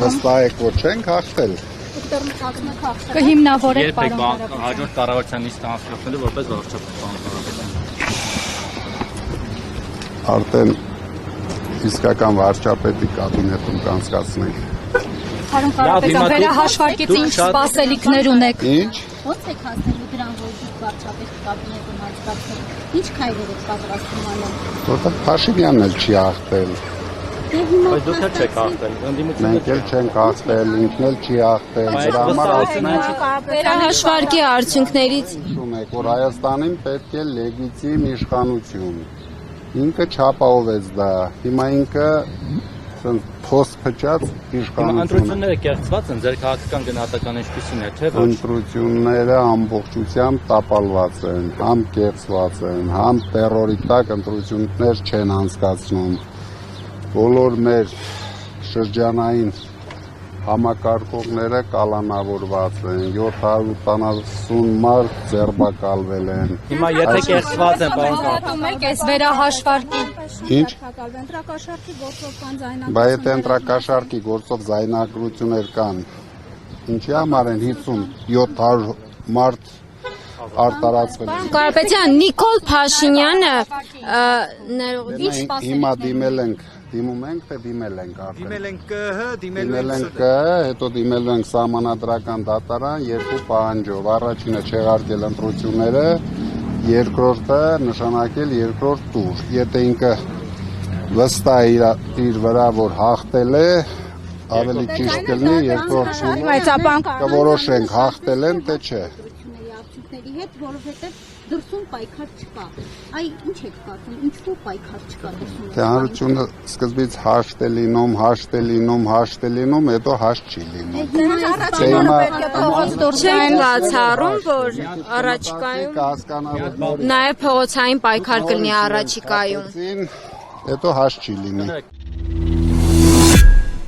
Վստահ եք, որ չենք հաղթել։ Կհիմնավորեք Երբեք հաջորդ կառավարության նիստը անցկացնելու որպես վարչապետ Արդեն իսկական վարչապետի կաբինետում կանցկացնենք։ Պարոն Կարապետյան, վերահաշվարկից ինչ սպասելիքներ ունեք։ Ինչ։ Ո՞նց եք հասնելու դրան, որ դուք վարչապետի կաբինետում անցկացնեք։ Ինչ քայլեր եք պատրաստվում անել։ Որտեղ Փաշինյանն էլ չի հաղթել։ Բայց դուք էլ չեք հաղթել, Մենք էլ չենք հաղթել, ինքն էլ չի հաղթել։ Դրա համար ասում ենք, Վերահաշվարկի արդյունքներից որ Հայաստանին պետք է լեգիտիմ իշխանություն։ Ինքը չապահովեց դա։ Հիմա ինքը փոստ փչած իշխանություն։ Ընտրությունները կեղծված են, ձեր քաղաքական գնահատականը ինչպիսին է, թե ոչ։ Ընտրությունները ամբողջությամբ տապալված են, համ կեղծված են, համ տերորի տակ ընտրություններ չեն անցկացնում։ Բոլոր մեր շրջանային համակարգողները կալանավորված են, 770 մարդ ձերբակալվել են։ Հիմա եթե կեղծված են, պարոն պատում եք այս վերահաշվարկի։ Ինչ։ Ընտրակաշառքի գործով կան ձայնագրություններ։ Բայց եթե ընտրակաշառքի գործով ձայնագրություններ կան, ինչի համար են 50-700 մարդ արտարացվել։ Կարապետյան, Նիկոլ Փաշինյանը ինչ Հիմա դիմում ենք, թե դիմել ենք արդեն։ Դիմել ենք, հետո դիմել ենք սահմանադրական դատարան երկու պահանջով։ Առաջինը չեղարկել ընտրությունները, երկրորդը նշանակել երկրորդ տուր։ Եթե ինքը վստահ իր վրա որ հաղթել է, ավելի ճիշտ կլինի երկրորդ տուրը կորոշենք հաղթել են թե չէ։ Հետ, որովհետև դրսում պայքար չկա։ Այ ինչ եք կարծում, ինչու պայքար չկա դրսում։ Թե հանրությունը սկզբից հաշտ է լինում, հետո հաշտ չի լինում։ Չեն բացառում, որ առաջիկայում նաև փողոցային պայքար կլինի առաջիկայում։ Հետո հաշտ չի լինի։